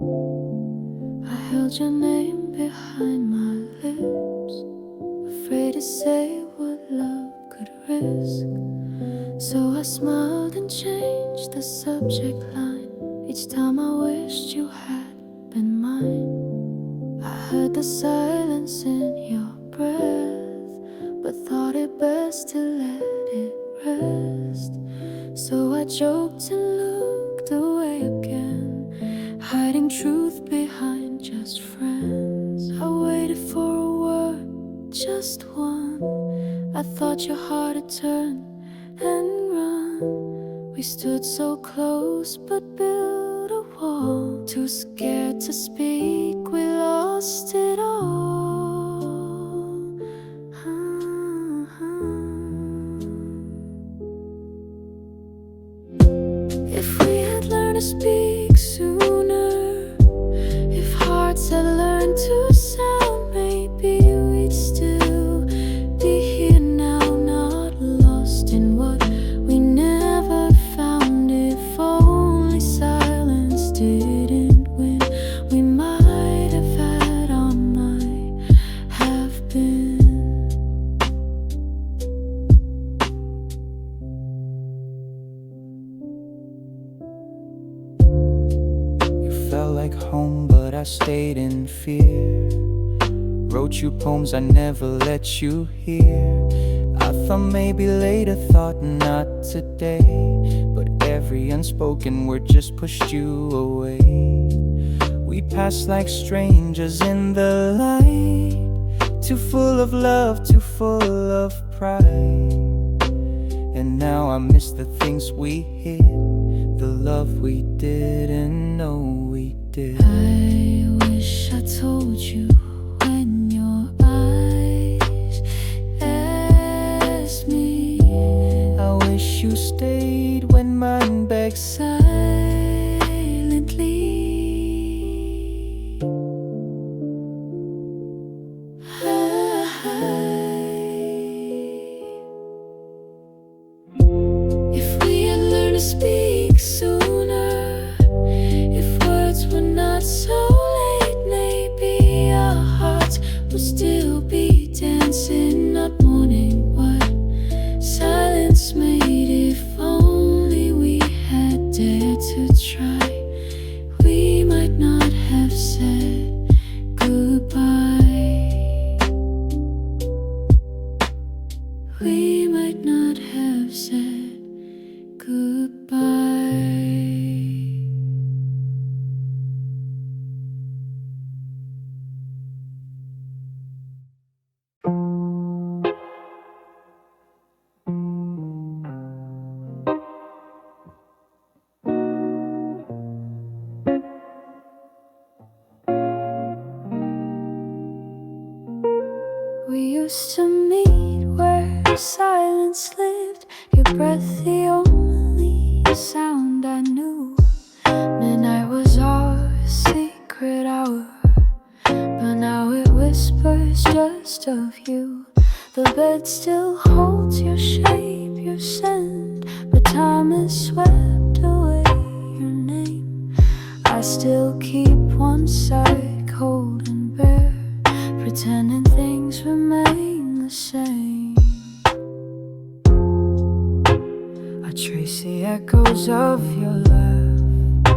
I held your name behind my lips, afraid to say what love could risk. So I smiled and changed the subject line each time I wished you had been mine. I heard the silence in your breath, but thought it best to let it rest. So I joked and looked away again, hiding truth behind just friends. I waited for a word, just one. I thought your heart had turned and run. We stood so close but built a wall. Too scared to speak, we lost it all. If we had learned to speak sooner, if hearts had learned to sound, maybe we'd still be here now, not lost in what we never found. If only silence didn't win, we might have had our might have been. Felt like home, but I stayed in fear. Wrote you poems I never let you hear. I thought maybe later, thought not today. But every unspoken word just pushed you away. We passed like strangers in the light, too full of love, too full of pride. And now I miss the things we hid, the love we didn't know we did. I wish I told you when your eyes asked me. I wish you stayed when mine begged Silently. If we had learned to speak sooner, if words were not so late, maybe our hearts would still be dancing, not mourning what silence made. If only we had dared to try, we might not have said goodbye. We might not have said goodbye. We used to meet where silence lived, your breath the only sound I knew. Midnight was our secret hour, but now it whispers just of you. The bed still holds your shape, your scent, but time has swept away your name. I still keep one side cold and bare, pretending things remain the same. I trace the echoes of your laugh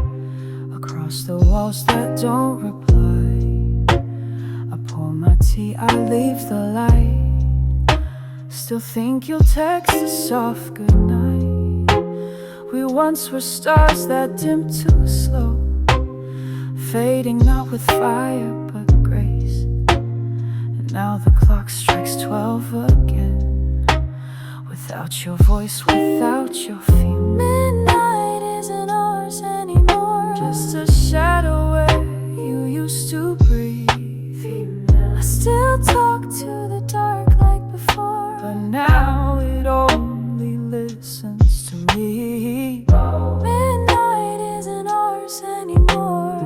across the walls that don't reply. I pour my tea, I leave the light. Still think you'll text a soft goodnight. We once were stars that dimmed too slow, fading not with fire but grace. And now the clock strikes 12 again, without your voice, without your feet. Midnight isn't ours anymore, just a shadow where you used to breathe. I still talk to the dark like before, but now it only listens to me. Midnight isn't ours anymore,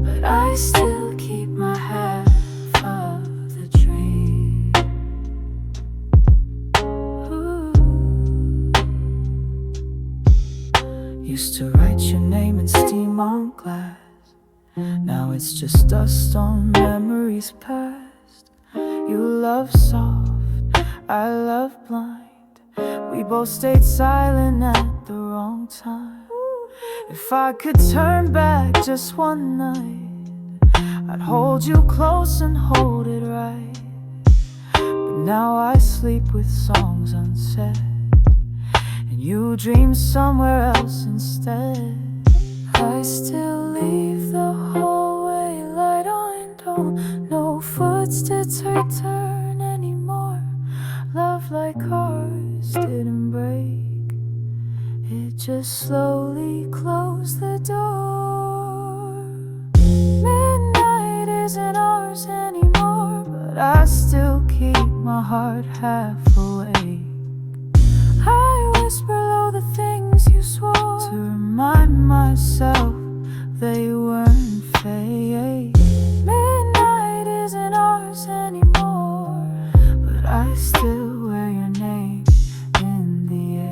but I still keep my half of the dream. Ooh. Used to write your name in steam on glass, Now it's just dust on memories past. You love soft, I love blind. We both stayed silent at the wrong time. If I could turn back just one night, I'd hold you close and hold it right. But now I sleep with songs unsaid, and you dream somewhere else instead. I still leave the hallway light on, don't no footsteps return anymore. Love like ours didn't break, it just slowly closed the door. Midnight isn't ours anymore, but I still keep my heart half awake. I whisper low the things you swore, to remind myself they weren't fake. Midnight isn't ours anymore, but I still wear your name in the air.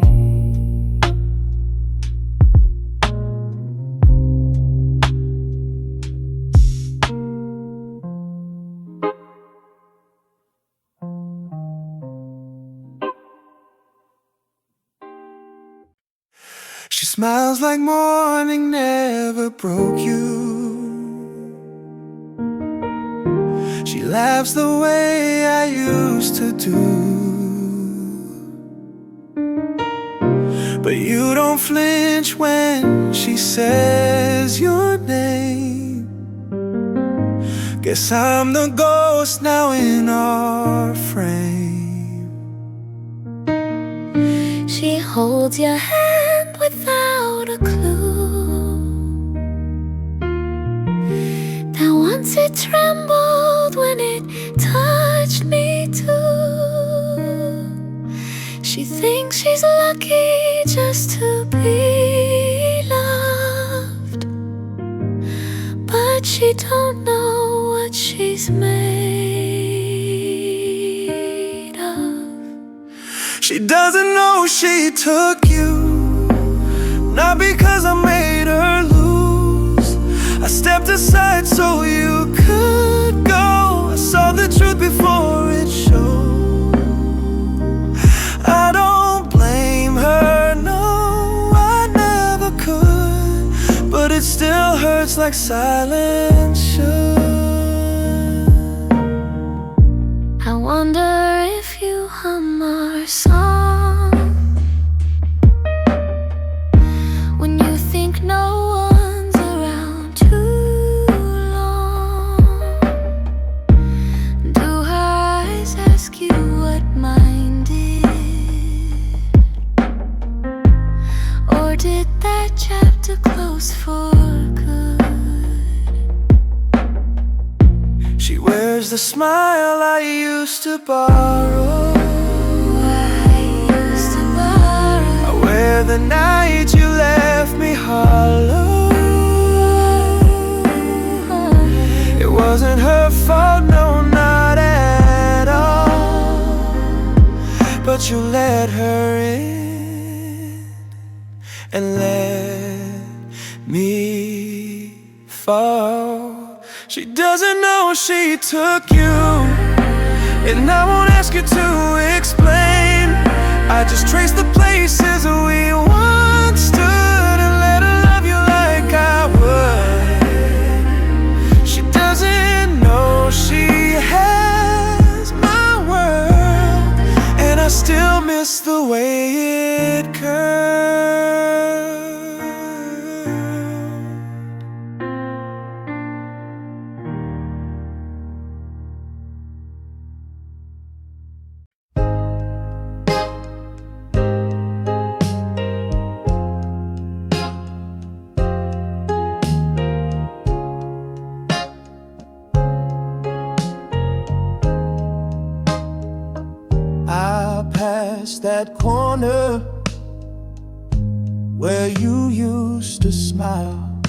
She smiles like morning never broke you. She laughs the way I used to do. But you don't flinch when she says your name. Guess I'm the ghost now in our frame. She holds your hand without a clue. That once it trembled when it touched me too. She thinks she's lucky just to be loved, but she don't know what she's made of. She doesn't know she took you, not because I made her lose. I stepped aside so you could go. I saw the truth before it showed. I don't blame her, no, I never could. But it still hurts like silence should. I wonder if you hum our song when you think no one's around too long. Do her eyes ask you what mine did? Or did that chapter close for good? She wears the smile I used to borrow. I wear the night you left me hollow. It wasn't her fault, no, not at all. But you let her in and let me fall. She doesn't know she took you, and I won't ask you to explain. I just trace the places we once stood and let her love you like I would. She doesn't know she has my world, and I still miss the way it curved. That corner where you used to smile,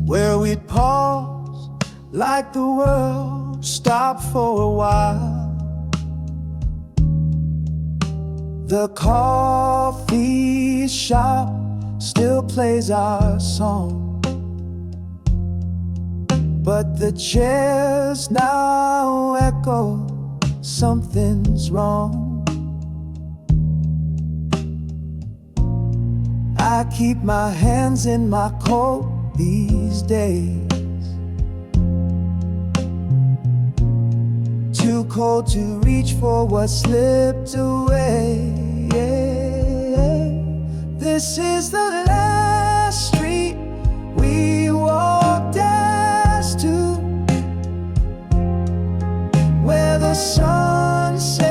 where we'd pause like the world stopped for a while. The coffee shop still plays our song, but the chairs now echo, something's wrong. I keep my hands in my coat these days, too cold to reach for what slipped away. This is the last street we walked as two, where the sunset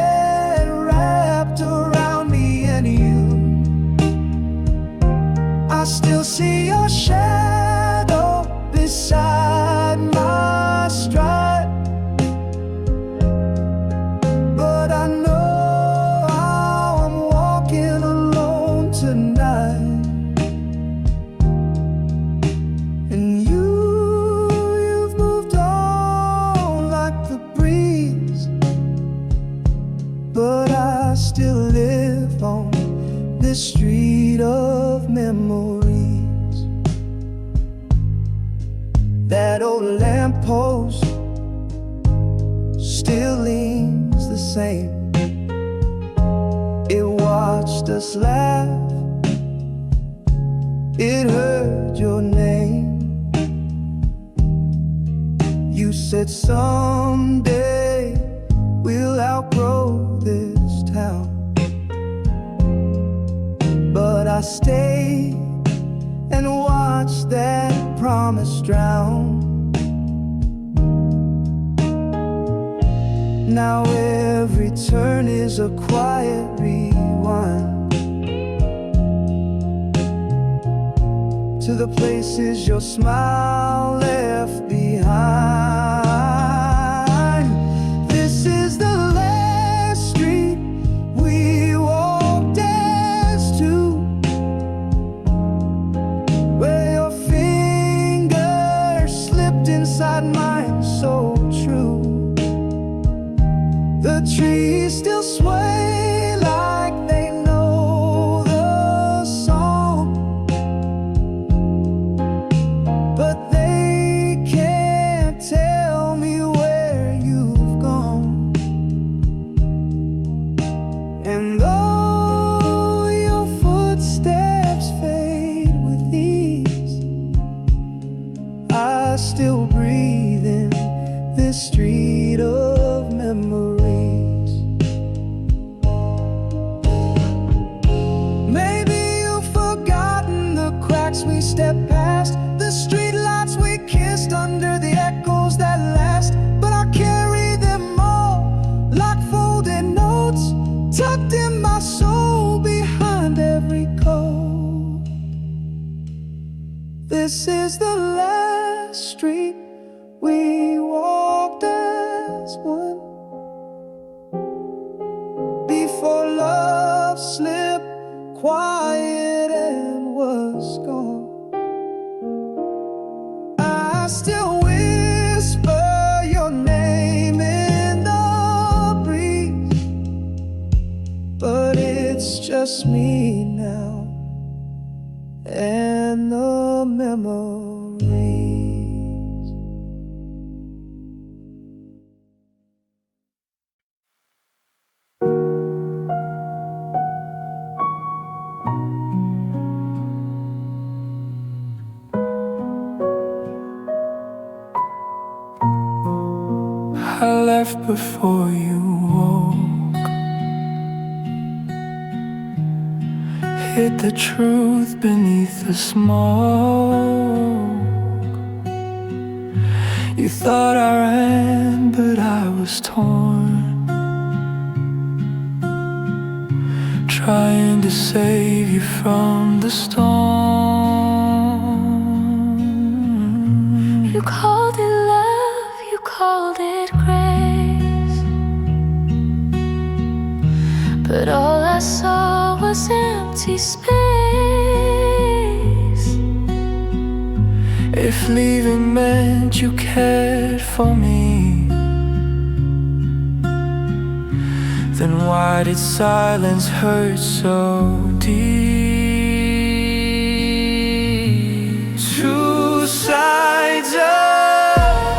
wrapped around me and you. I still see your shadow beside my stride, but I know how I'm walking alone tonight. And you've moved on like the breeze, but I still live on this street of memories. That old lamppost still leans the same. It watched us laugh, it heard your name. You said someday we'll outgrow this town, but I stayed and watched that promise drown. Now every turn is a quiet rewind to the places your smile left behind. This is the last street we walked as two, where your fingers slipped inside mine so true. The trees still sway like they know the song, but they can't tell me where you've gone. And though your footsteps fade with ease, I still breathe in this street of memories. Maybe you've forgotten the cracks we stepped past, the street lights we kissed under the echoes that last, but I carry them all like folded notes, tucked in my soul behind every coat. This is the last street we walked as one, before love slipped quiet and was gone. I still whisper your name in the breeze, but it's just me now and the memories. I left before you woke, hid the truth beneath the smoke. You thought I ran, but I was torn, trying to save you from the storm. You called it love, you called it grace, but all I saw was empty space. If leaving meant you cared for me, then why did silence hurt so deep? Two sides of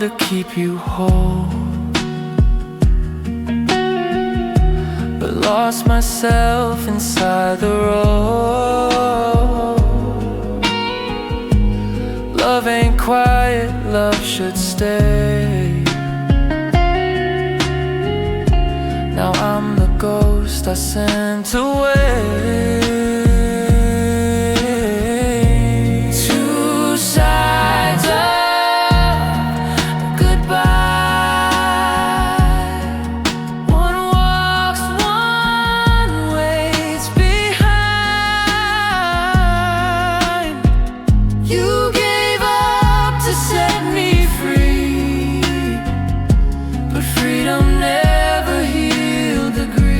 to keep you whole, but lost myself inside the role. Love ain't quiet, love should stay. Now I'm the ghost I sent away. Two sides of goodbye. One walks, one waits behind. You gave up to set me free, but freedom never healed the grief.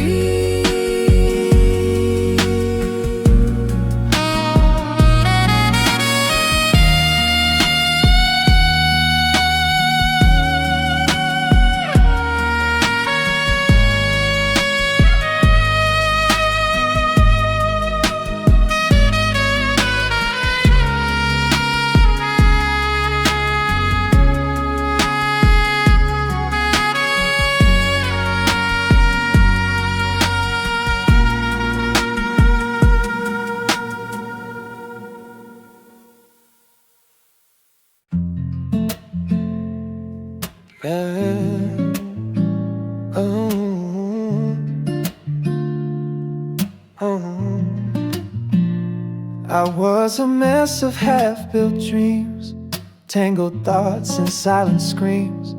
Yeah. Oh. I was a mess of half-built dreams, tangled thoughts and silent screams.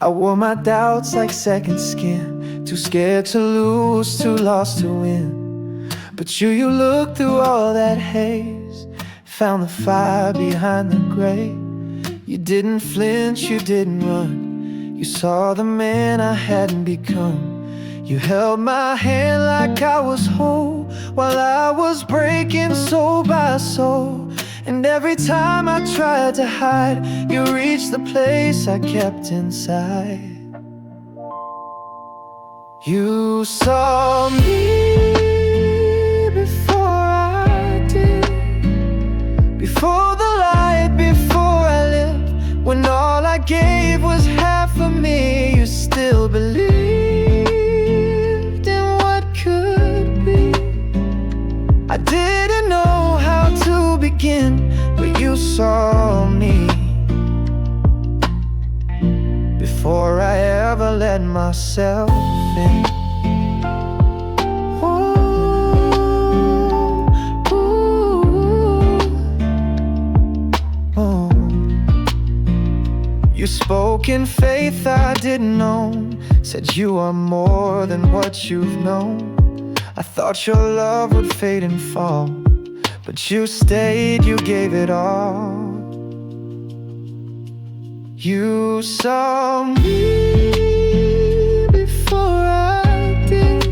I wore my doubts like second skin, too scared to lose, too lost to win. But you looked through all that haze, found the fire behind the gray. You didn't flinch, you didn't run. You saw the man I hadn't become. You held my hand like I was whole, while I was breaking soul by soul. And every time I tried to hide, you reached the place I kept inside. You saw me before I did, before the light, before I lived. When all I gave was half of me, you still believed in what could be. I didn't know how to begin, but you saw me before I ever let myself in. You spoke in faith I didn't know, said you are more than what you've known. I thought your love would fade and fall, but you stayed, you gave it all. You saw me before I did,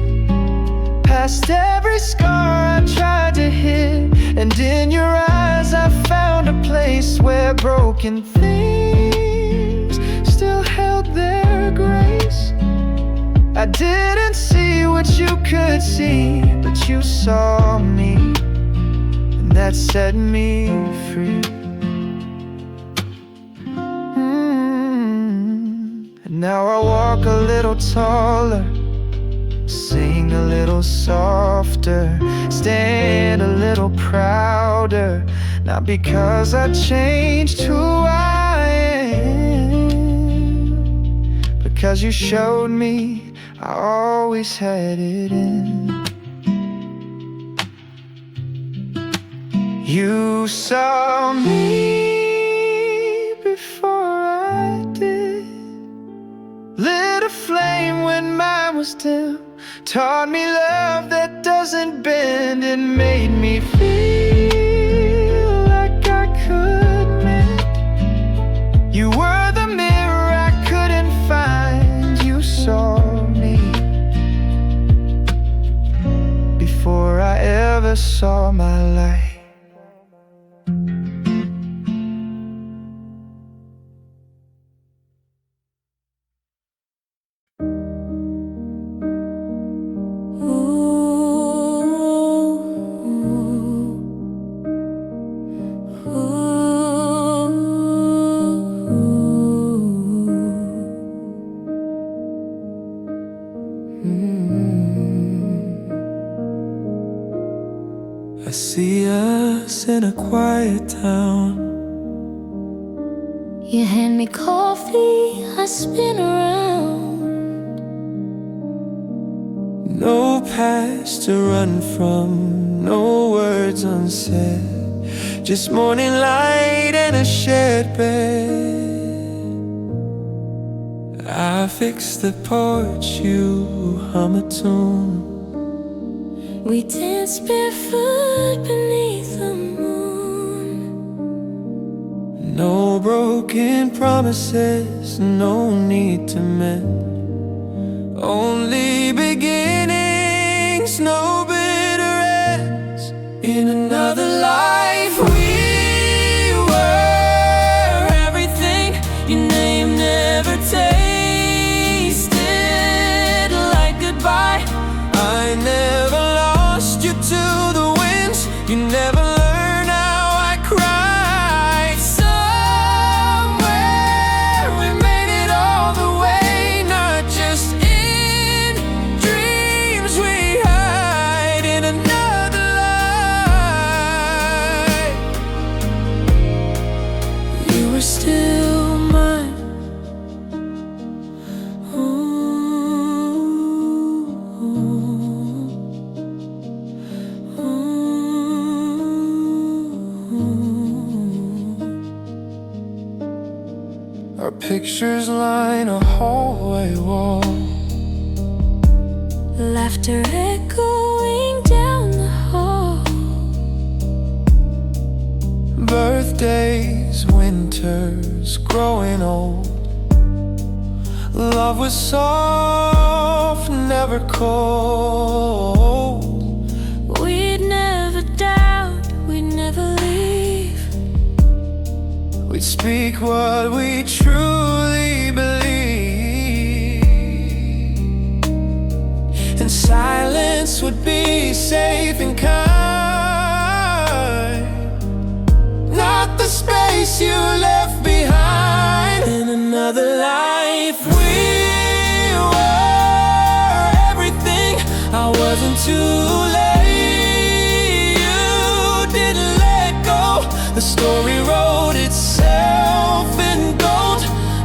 past every scar I tried to hid. And in your eyes I found a place where broken things still held their grace. I didn't see what you could see, but you saw me, and that set me free. And now I walk a little taller, sing a little softer, stand a little prouder. Not because I changed who I am, because you showed me I always had it in. You saw me before I did, lit a flame when mine was dim, taught me love that doesn't bend, and made me feel like I could mend. You were the mirror I couldn't find. You saw me before I ever saw my light. us in a quiet town. You hand me coffee, I spin around. No past to run from, no words unsaid, just morning light and a shared bed. I fix the porch, you hum a tune. We dance barefoot beneath the moon. No broken promises, no need to mend. Only beginnings, no bitter ends. In another life we were everything your name never tasted like goodbye. I never lost you to the winds. You never learned how I cried. Somewhere we made it all the way, not just in dreams we hide. In another life, you were still mine. Our pictures line a hallway wall. Laughter echoing down the hall. Birthdays, winters, growing old. Love was soft, never cold. We'd never doubt, we'd never leave. We'd speak what we truly believe, and silence would be safe and kind. Not the space you left behind. In another life we were everything. I wasn't too late. You didn't let go. The story wrote itself in gold.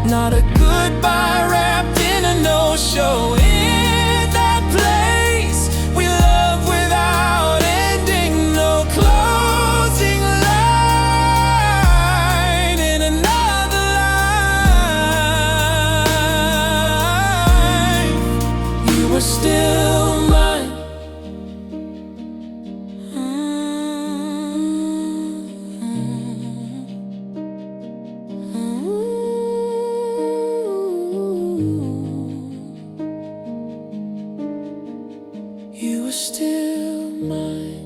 Not a goodbye wrapped in a no-show. In that place we love without ending, no closing line. In another life, you were still mine. You were still mine.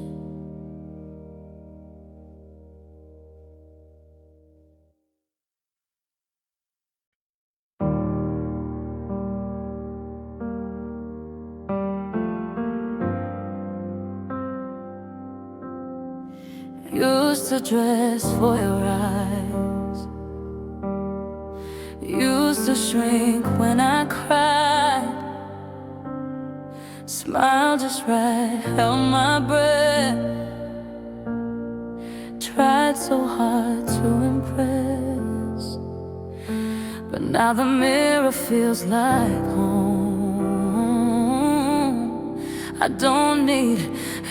Used to dress for your eyes, used to shrink when I cried. Smile just right, held my breath. Tried so hard to impress, but now the mirror feels like home. I don't need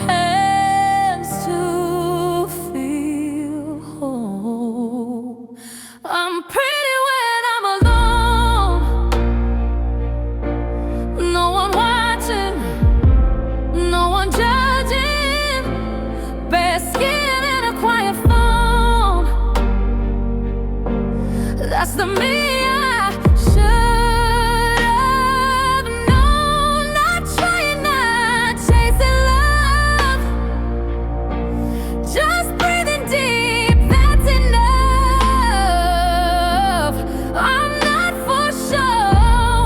hands to feel whole. I'm pretty when I'm alone. No one watching, no one judging. Bare skin and a quiet phone. That's the me I should have known. Not trying, not chasing love, just breathing deep, that's enough. I'm not for sure,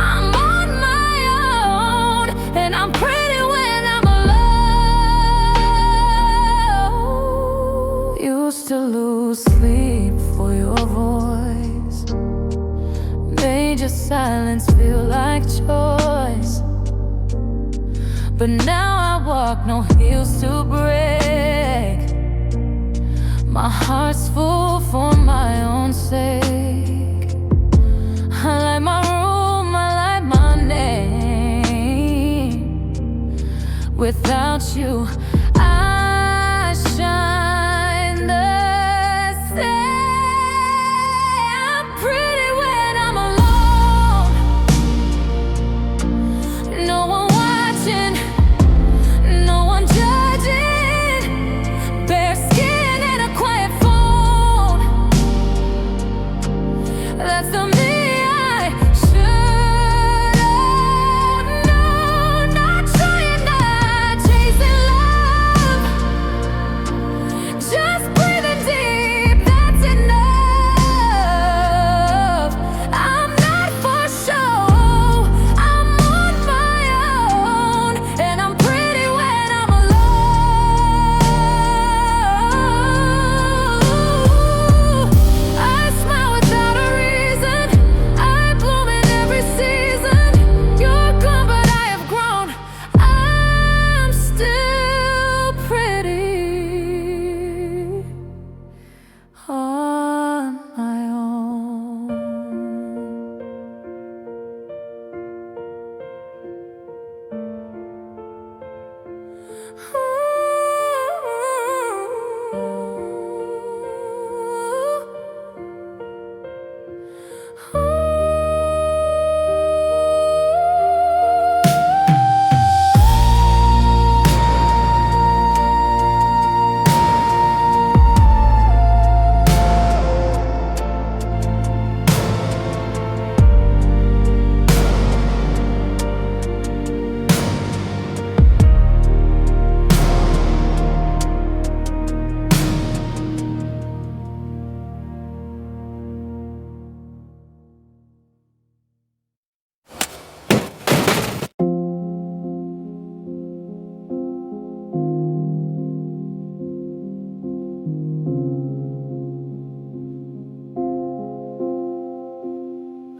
I'm on my own, and I'm pretty when I'm alone. Used to lose sleep for your voice, made your silence feel like choice. But now I walk no heels to break. My heart's full for my own sake. I like my room, I like my name. Without you, I shine the same. I'm pretty when I'm alone. No one watching, no one judging. Bare skin and a quiet phone. That's the me I should have known. Not trying, not chasing love. Just breathing deep, that's enough. I'm not for show, I'm on my own. And I'm pretty when I'm alone. I smile without a reason, I bloom in every season. You're gone but I have grown, I'm still pretty on my own.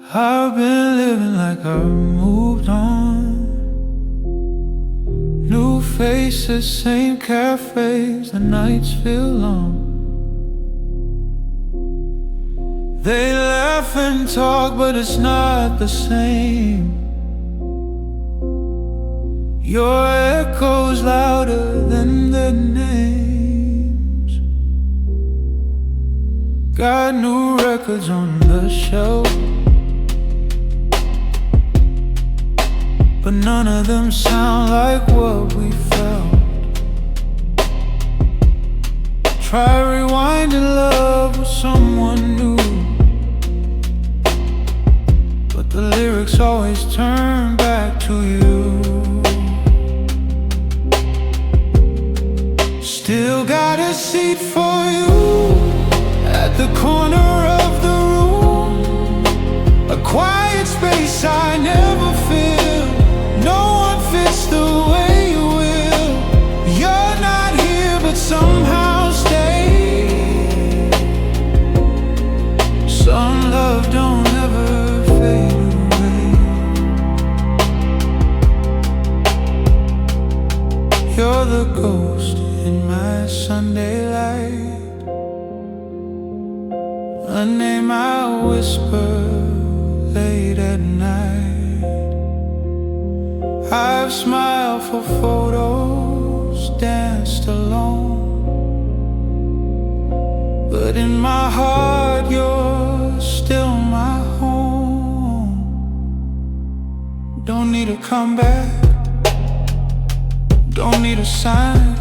I've been living like I moved on. New faces, same cafes, the nights feel long. They laugh and talk, but it's not the same. Your echo's louder than their names. Got new records on the shelf, but none of them sound like what we felt. Try rewinding love with someone new, but the lyrics always turn back to you. Still got a seat for you at the corner of the room, a quiet space I never feel. No one fits the way you will. You're not here but somehow stay. Some love don't ever fade away. You're the ghost in my Sunday light, a name I whisper late at night. I've smiled for photos, danced alone, but in my heart you're still my home. Don't need a comeback, don't need a sign.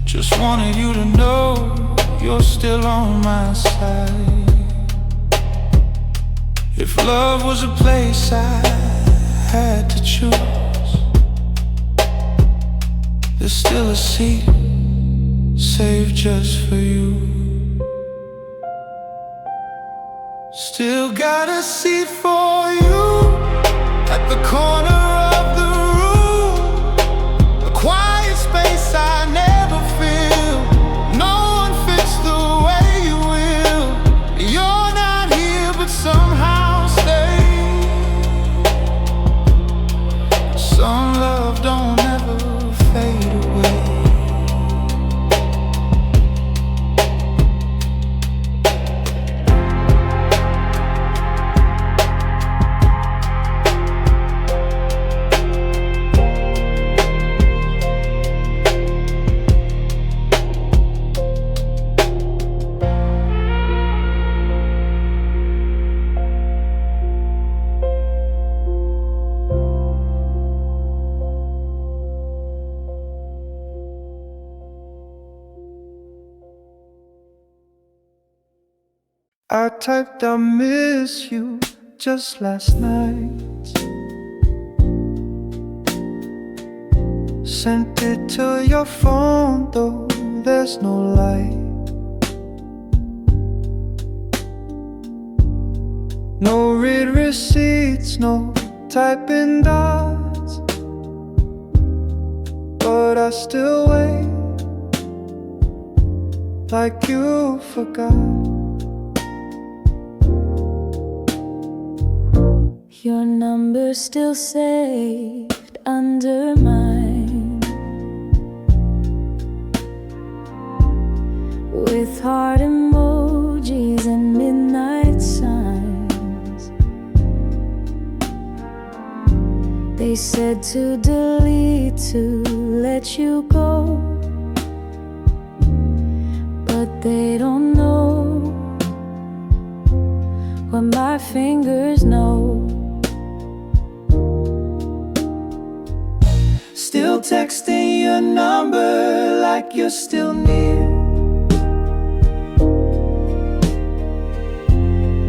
Just wanted you to know you're still on my side. If love was a place I had to choose, there's still a seat saved just for you. Still got a seat for you at the corner of the room, a quiet space I never feel. No one fits the way you will. You're not here but somehow stay. Some love don't ever fade away. I typed I miss you just last night. Sent it to your phone, though there's no light. No read receipts, no typing dots, but I still wait like you forgot. Your number's still saved under mine, with heart emojis and midnight signs. They said to delete, to let you go, but they don't know what my fingers know. Still texting your number like you're still near,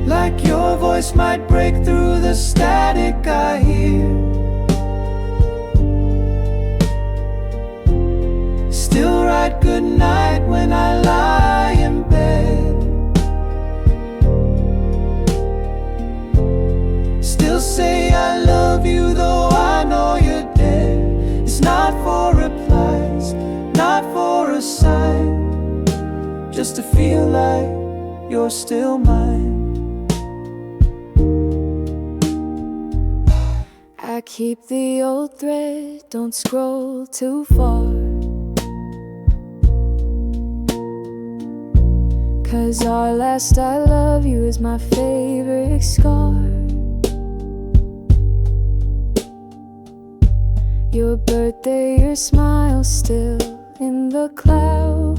like your voice might break through the static I hear. Still write goodnight when I lie in bed. Still say I love you though I know you're dead. It's not for replies, not for a sign, just to feel like you're still mine. I keep the old thread, don't scroll too far, 'cause our last I love you is my favorite scar. Your birthday, your smile still in the cloud.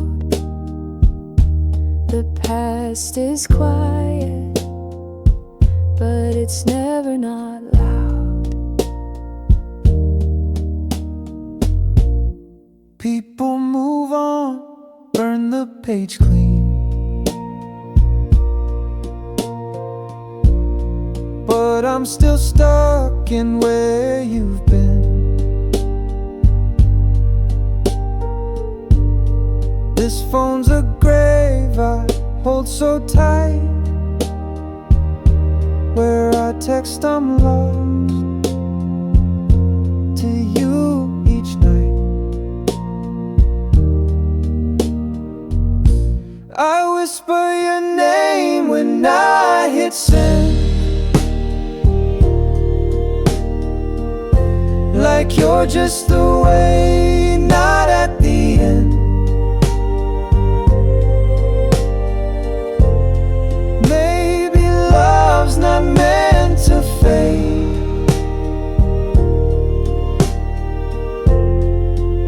The past is quiet, but it's never not loud. People move on, burn the page clean, but I'm still stuck in where you've been. This phone's a grave I hold so tight, where I text I'm lost to you each night. I whisper your name when I hit send, like you're just away, not at the end. Maybe love's not meant to fade.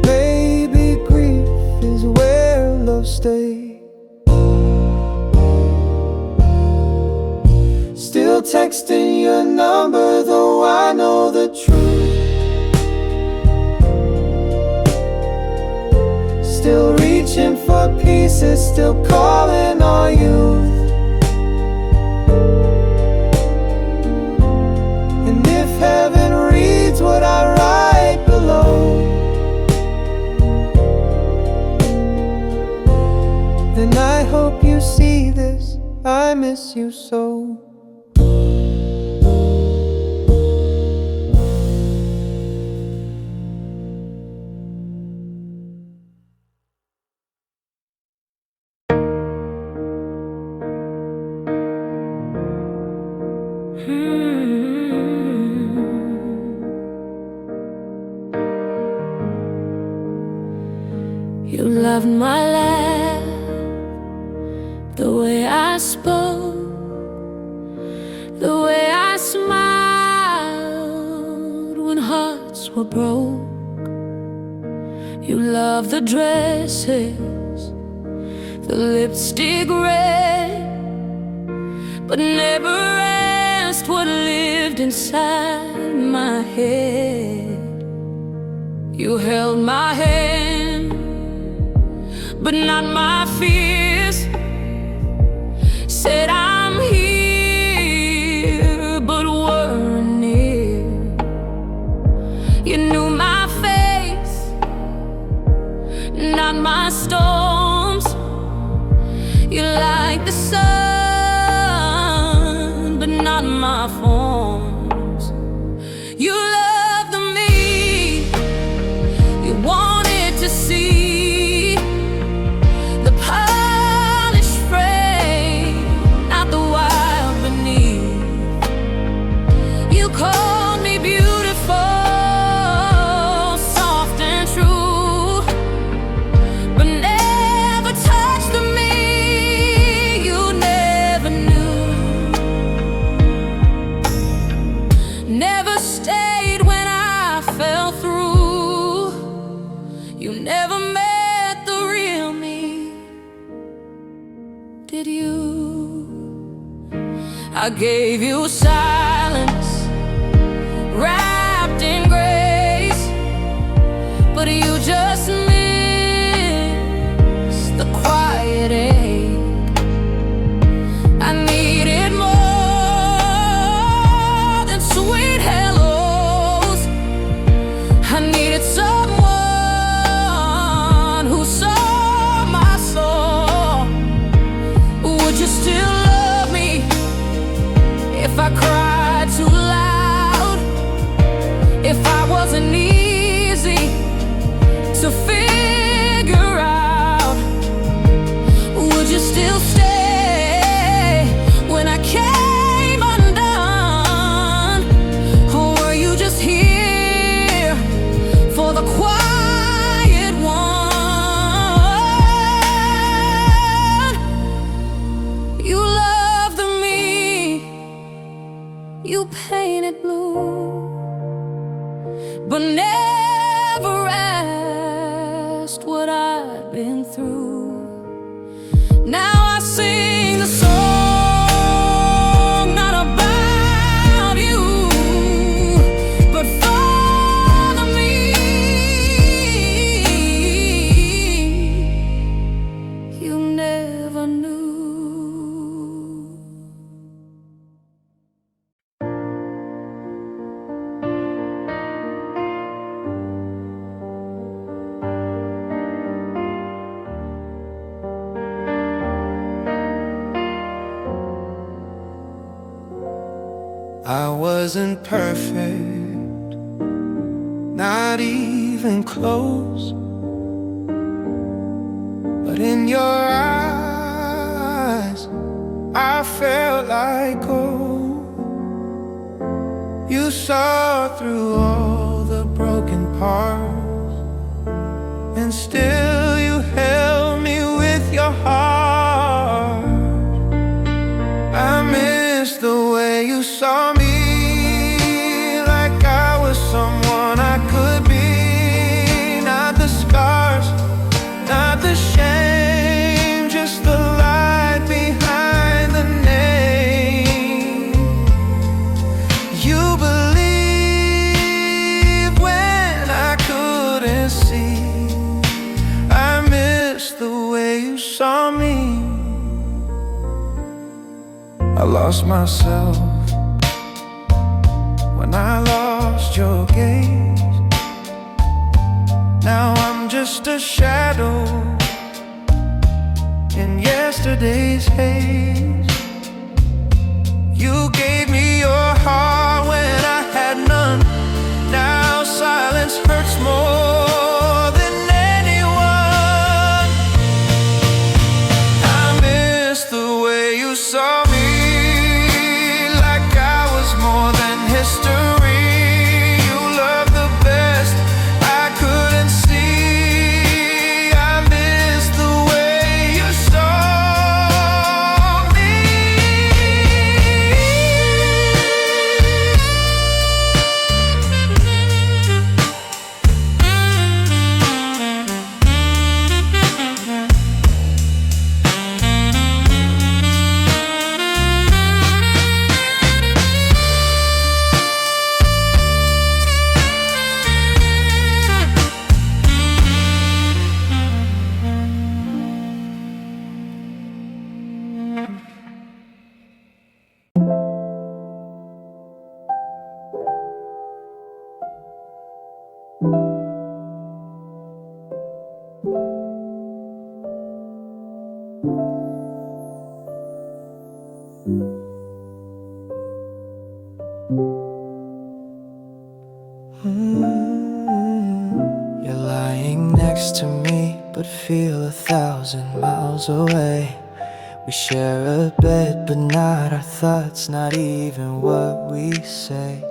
Maybe grief is where love stays. Still texting your number though I know the truth. Still reaching for pieces, still calling all youth. And if heaven reads what I write below, then I hope you see this, I miss you so. You loved my laugh, the way I spoke, the way I smiled when hearts were broke. You loved the dresses, the lipstick red, but never asked what lived inside my head. You held my hand, but not my fears. Said I'm out my forms. You loved me, you wanted to see the polished frame, not the wild beneath. You called me beautiful, soft and true, but never touched me. You never knew, never stayed when I fell through. You never met the real me, did you? I gave you silence wrapped in grace, but you just missed the quiet ache. I needed more than sweet hellos. I needed someone who saw my soul. Would you still love me if I cried too loud? If I wasn't easy to figure out? Would you still stay when I came undone? Or were you just here for the quiet one? You loved me, you painted blue, but never asked what I'd been through. Now I sing the song not about you, but for me. You never knew. I wasn't perfect, not even close, but in your eyes I felt like gold. You saw through all the broken parts, and still you held me with your heart. I miss the way you saw me, like I was someone I could be. Not the scars, not the shame, just the light behind the name. You believed when I couldn't see. I miss the way you saw me. I lost myself when I lost your gaze. Now I'm just a shadow in yesterday's haze. You gave me your heart when I had none. Now silence hurts more than anyone. I miss the way you saw me, more than history. You love the best I couldn't see. I miss the way you saw me. next to me, but feel 1,000 miles away. We share a bed, but not our thoughts, not even what we say.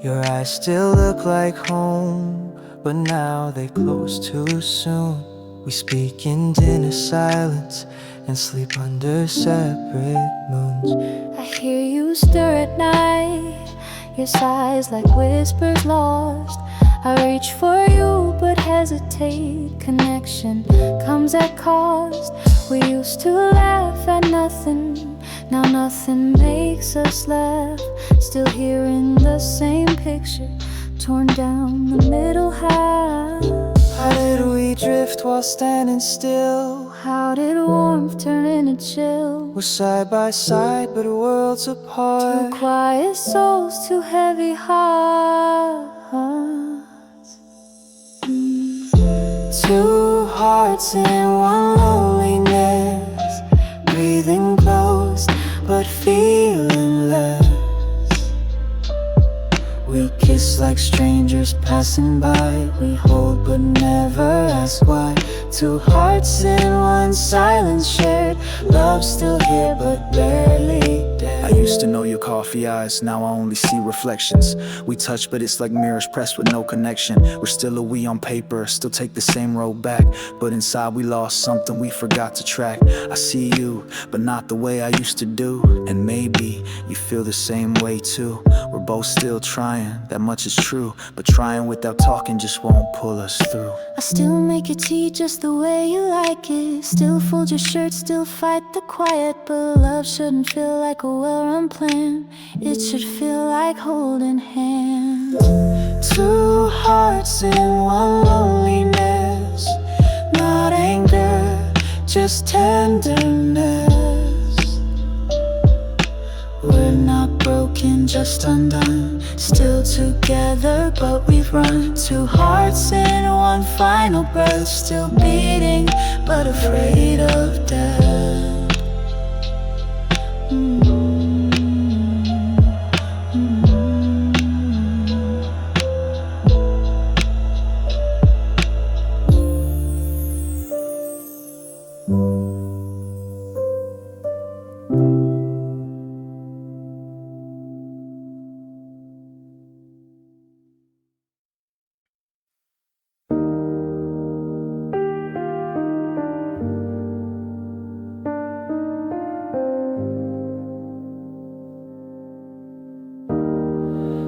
Your eyes still look like home, but now they close too soon. We speak in dinner silence and sleep under separate moons. I hear you stir at night, your sighs like whispers lost. I reach for you but hesitate. Connection comes at cost. We used to laugh at nothing, now nothing makes us laugh. Still here in the same picture, torn down the middle half. How did we drift while standing still? How did warmth turn into chill? We're side by side but worlds apart. Two quiet souls, two heavy hearts. Two hearts in one loneliness, breathing close but feeling less. We kiss like strangers passing by. We hold but never ask why. Two hearts in one silence shared. Love still here but barely dead. I used to know your coffee eyes, now I only see reflections. We touch but it's like mirrors pressed with no connection. We're still a we on paper, still take the same road back, but inside we lost something we forgot to track. I see you, but not the way I used to do. And maybe you feel the same way too. We're both still trying, that much is true, but trying without talking just won't pull us through. I still make your tea just the way you like it. Still fold your shirt, still fight the quiet. But love shouldn't feel like a well-run plan. It should feel like holding hands. Two hearts in one loneliness, not anger, just tenderness. We're not broken, just undone. Still together, but we've run. Two hearts in one final breath, still beating, but afraid of death.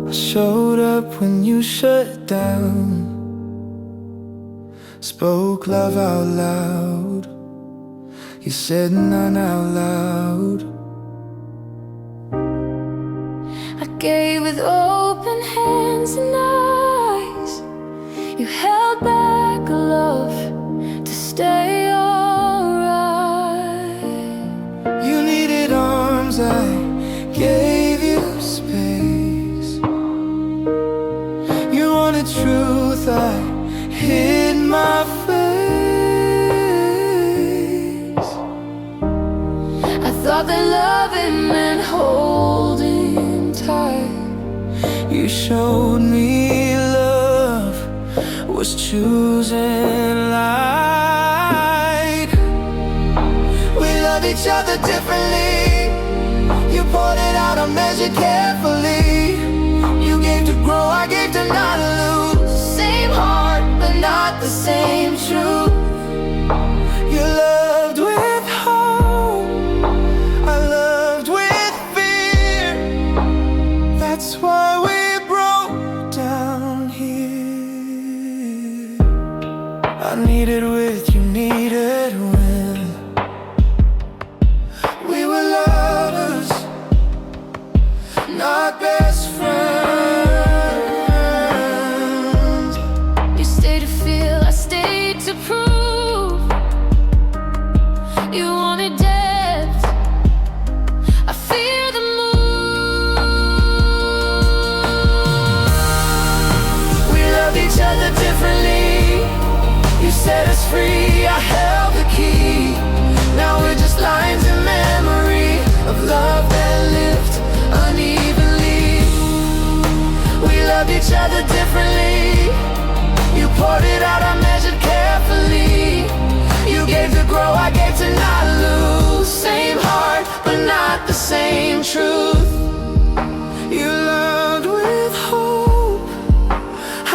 I showed up when you shut down, spoke love out loud. You said none out loud. I gave with open hands and eyes. You held back a love to stay alright. You needed arms, I gave you space. You wanted truth, I hid my face. I thought that loving meant holding tight. You showed me love was choosing light. We love each other differently. You poured it out, I measured carefully. You gave to grow, I gave to not lose. Same heart, but not the same truth. You loved with hope, I loved with fear. That's why we broke down here. I needed with, you needed when. We were lovers, not best friends. You stayed to feel, I stayed to prove. You wanted depth, I fear the move. We loved each other differently. You set us free, I held the key. Now we're just lines in memory of love that lived unevenly. We loved each other differently. You poured it out, I measured carefully. grow, I gave to not lose. Same heart, but not the same truth. You loved with hope,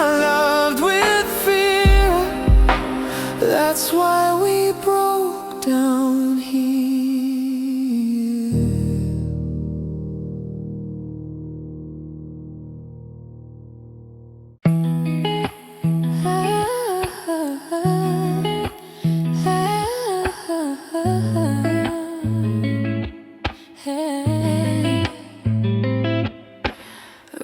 I loved with fear. That's why we broke down here.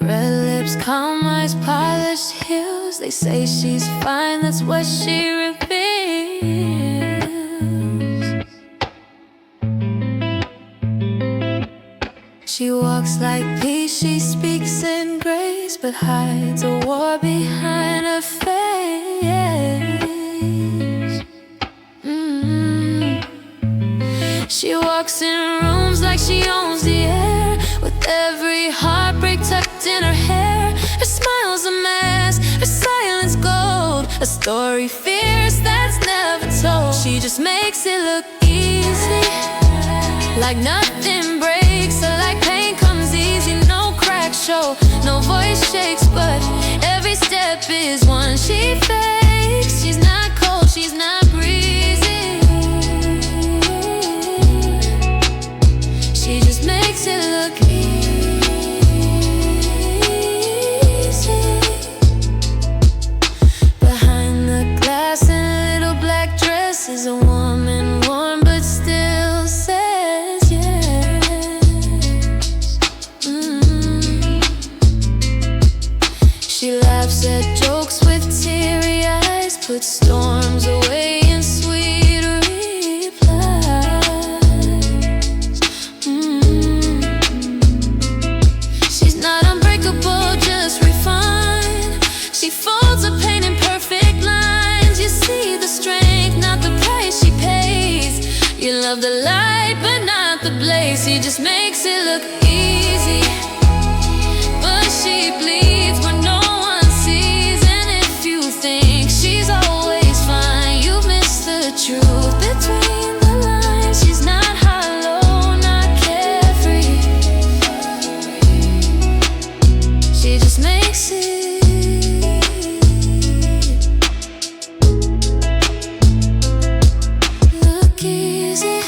Red lips, calm eyes, polished heels. They say she's fine, that's what she reveals. She walks like peace, she speaks in grace, but hides a war behind her face. She walks in rooms like she owns the air, with every heartbreak tucked in her hair. Her smile's a mask, her silence gold, a story fierce that's never told. She just makes it look easy, like nothing breaks her, like pain comes easy. No cracks show, no voice shakes, but every step is one she fakes. She's not cold, she's not breezy. She just makes it look easy. Behind the glass in a little black dress is a woman, warm but still says yes. She laughs at jokes with teary eyes, puts storms away in sweet replies. She's not unbreakable, just refined. She folds her pain in perfect lines. You see the strength, not the price she pays. You love the light, but not the blaze. She just makes it look easy, but she bleeds when no one sees. And if you think she's always fine, you miss the truth between the lines. She's not hollow, not carefree. She just makes it look easy.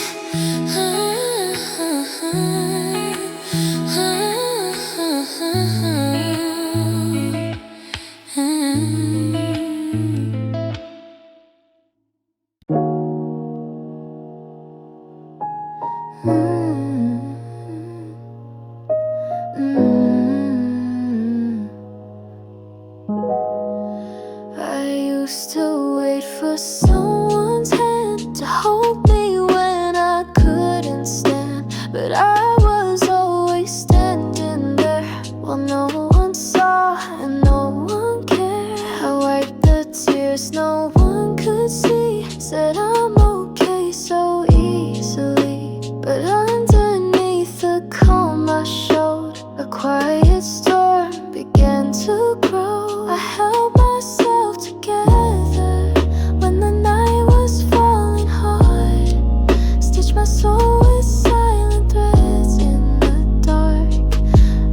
I used to wait for someone's hand to hold me when I couldn't stand, but I was always standing there while no one saw and no one cared. I wiped the tears no one could see, said I'm okay so easily, but underneath the calm I showed, a quiet storm began to grow. I held myself together when the night was falling hard, stitched my soul with silent threads in the dark.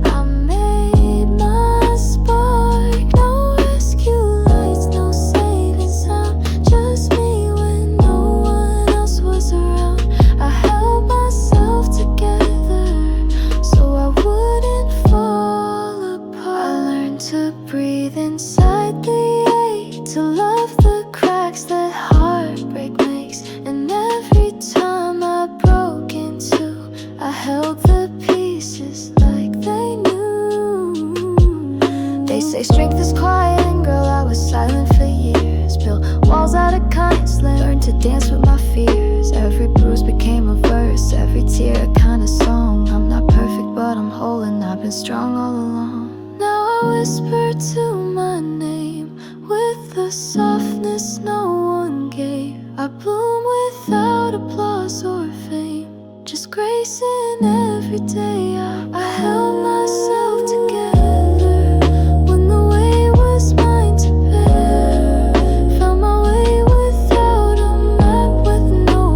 I made my spark, no rescue lights, no saving sound, just me when no one else was around. I held myself together so I wouldn't fall apart. I learned to breathe inside the ache, to love the cracks that heartbreak makes. And every time I broke in two, I held the pieces like they knew. They say strength is quiet, and girl, I was silent for years. Built walls out of kindness, learned to dance with my fears. Every bruise became a verse, every tear a kind of song. I'm not perfect, but I'm whole, and I've been strong all along. Now I whisper to my name with the softness no one gave. I bloom without applause or fame, just grace in every day. I held myself together when the weight was mine to bear. Found my way without a map, with no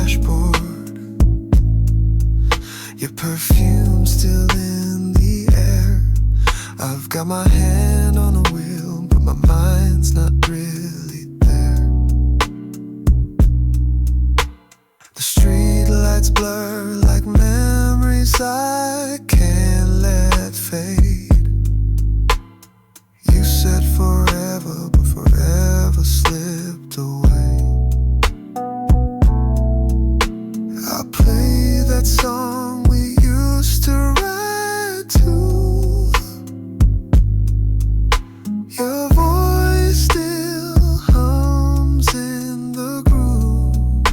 dashboard. Your perfume still in the air. I've got my hand on the wheel, but my mind's not really there. The street lights blur like memories I can't let fade. You said forever, but forever slipped away. I'll play that song we used to ride to. Your voice still hums in the groove.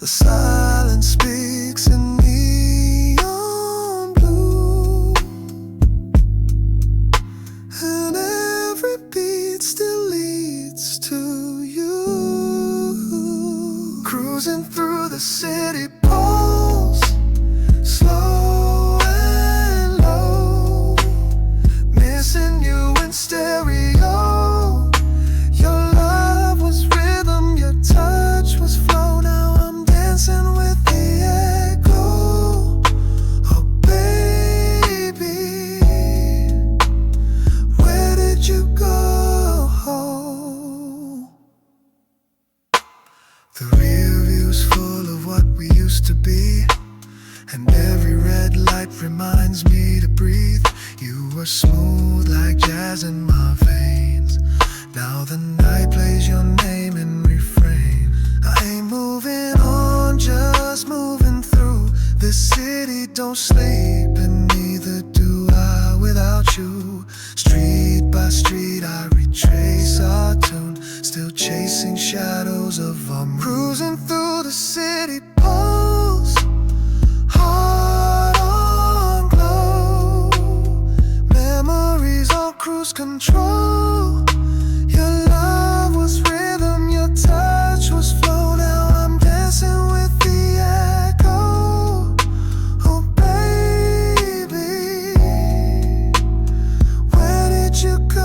The silence speaks in neon blue, and every beat still leads to you. Cruising through the city pulse, slow and low, missing you in stereo. Your love was rhythm, your touch was flow. Now I'm dancing with the echo. Oh baby, where did you go? The rear view's full of what we used to be, and every red light reminds me to breathe. You were smooth like jazz in my veins. Now the night plays your name in refrain. I ain't moving on, just moving through. This city don't sleep, and neither do I without you. Street by street I retrace our tune, still chasing shadows of our moon. Cruising through the city pulse, heart on glow, memories on cruise control. Your love was rhythm, your touch was flow. Now I'm dancing with the echo. Oh baby, where did you go?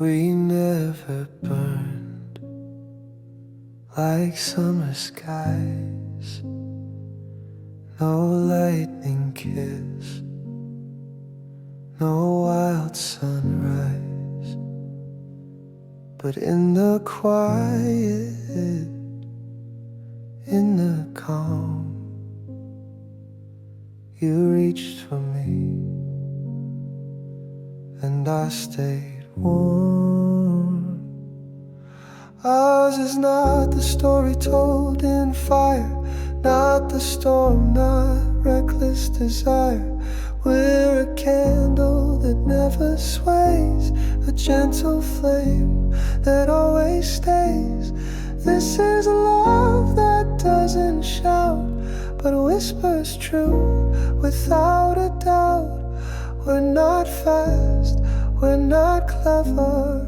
We never burned like summer skies. No lightning kiss, no wild sunrise. But in the quiet, in the calm, you reached for me, and I stayed warm. Ours is not the story told in fire, not the storm, not reckless desire. We're a candle that never sways, a gentle flame that always stays. This is a love that doesn't shout, but whispers true without a doubt. We're not fast, we're not clever,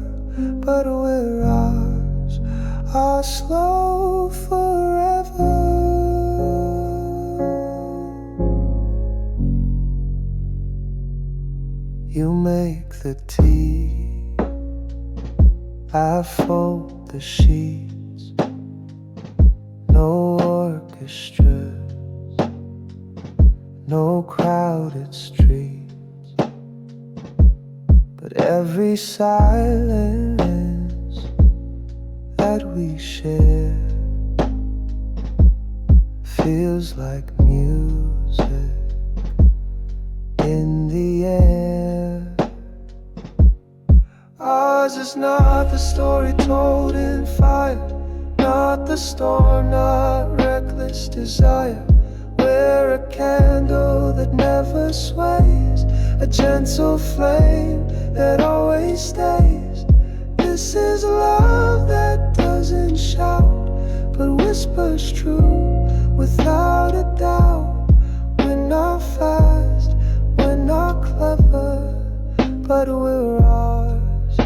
but we're ours, our slow forever. You make the tea, I fold the sheets. No orchestras, no crowded streets, but every silence that we share feels like music in the air. Ours is not the story told in fire, not the storm, not reckless desire. We're a candle that never sways, a gentle flame that always stays. This This is love that doesn't shout, but whispers true without a doubt. We're not fast, we're not clever, but we're ours,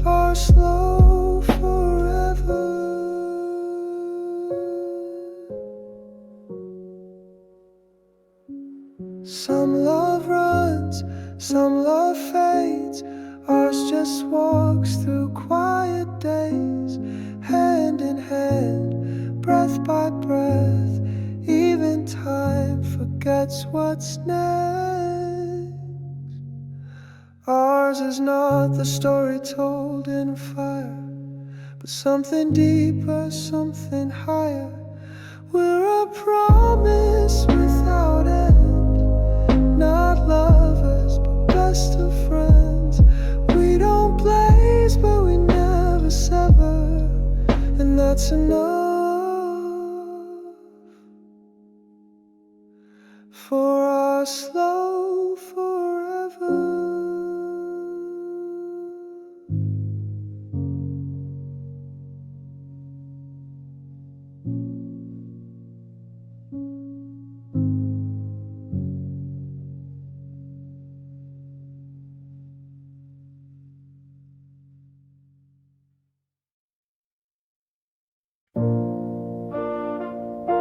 our slow forever. Some love runs, some love fades. Ours just walks through quiet days, hand in hand, breath by breath. Even time forgets what's next. Ours is not the story told in fire, but something deeper, something higher. We're a promise without end, not lovers, but best of friends. We don't blaze, but we never sever, and that's enough for our slow forever.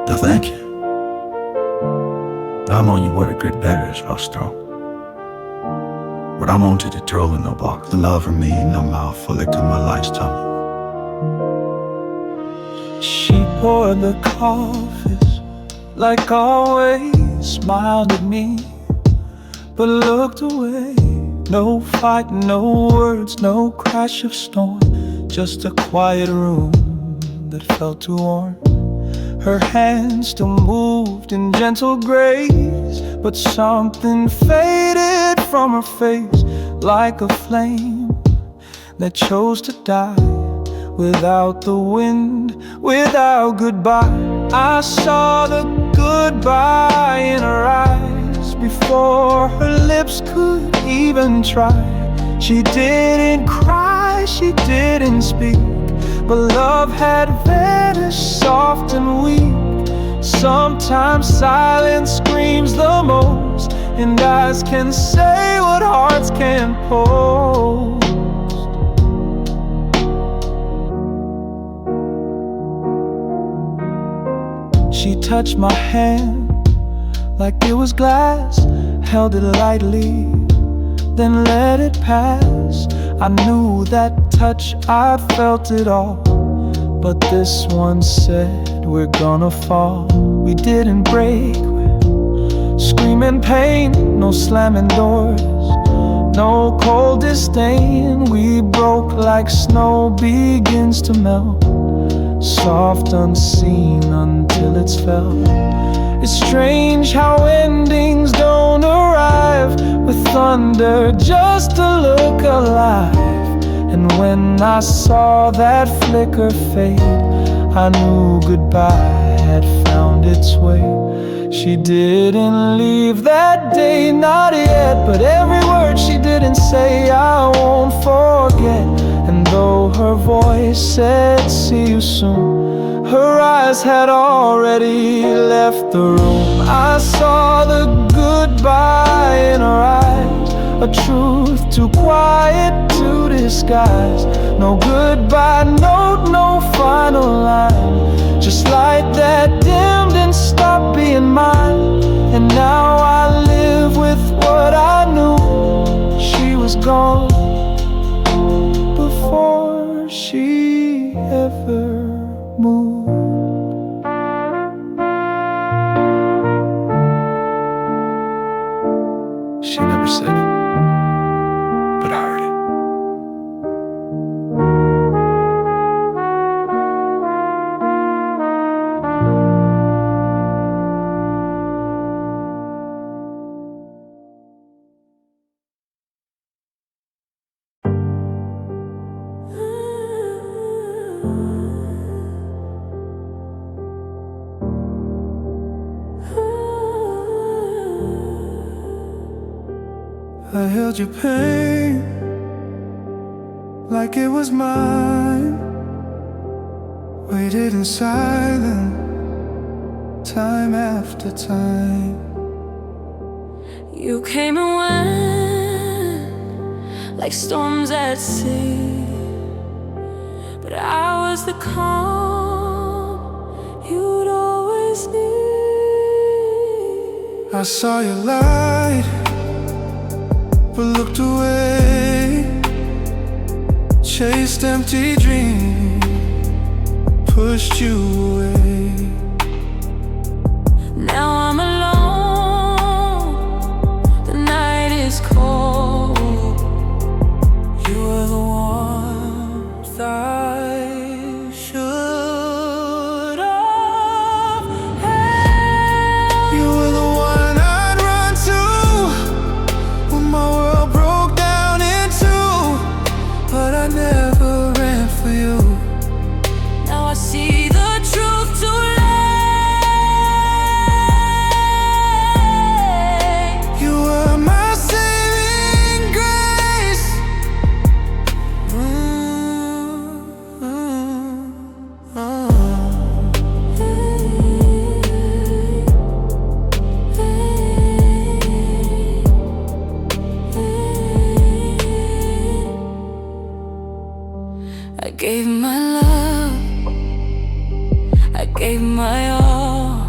No, thank you. I'm on you what a great better is lost throw. But I'm on to the troll in no box. The love for me, no mouth fully to my life's tummy. She poured the coffees, like always, smiled at me, but looked away. No fight, no words, no crash of storm, just a quiet room that felt too warm. Her hand still moved in gentle grace, but something faded from her face, like a flame that chose to die without the wind, without goodbye. I saw the goodbye in her eyes before her lips could even try. She didn't cry, she didn't speak, but love had vanished soft and weak. Sometimes silence screams the most, and eyes can say what hearts can't post. She touched my hand like it was glass, held it lightly, then let it pass. I knew that touch, I felt it all, but this one said we're gonna fall. We didn't break, we're screaming pain, no slamming doors, no cold disdain. We broke like snow begins to melt, soft unseen until it's felt. It's strange how endings don't arrive with thunder just to look alive. And when I saw that flicker fade, I knew goodbye had found its way. She didn't leave that day, not yet, but every word she didn't say I won't forget. And though her voice said see you soon, her eyes had already left the room. I saw the goodbye in her eyes, a truth too quiet to disguise. No goodbye note, no final line, just light that dimmed and stopped being mine. And now I live with what I knew. She was gone before she ever moved. She never said it, but I heard it. I held your pain like it was mine. Waited in silence, time after time. You came and went like storms at sea, but I was the calm you'd always need. I saw your light, but looked away. Chased empty dreams, pushed you away. Now I'm alone, the night is cold. You were the warmth I should have held. You were the one I'd run to when my world broke down in two, but I never ran for you. Now I see the truth too late. You were my saving grace. I gave my love, I gave my all.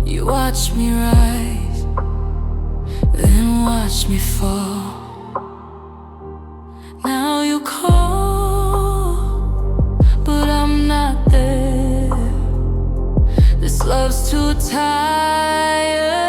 You watched me rise, then watched me fall. Now you call, but I'm not there. This love's too tired.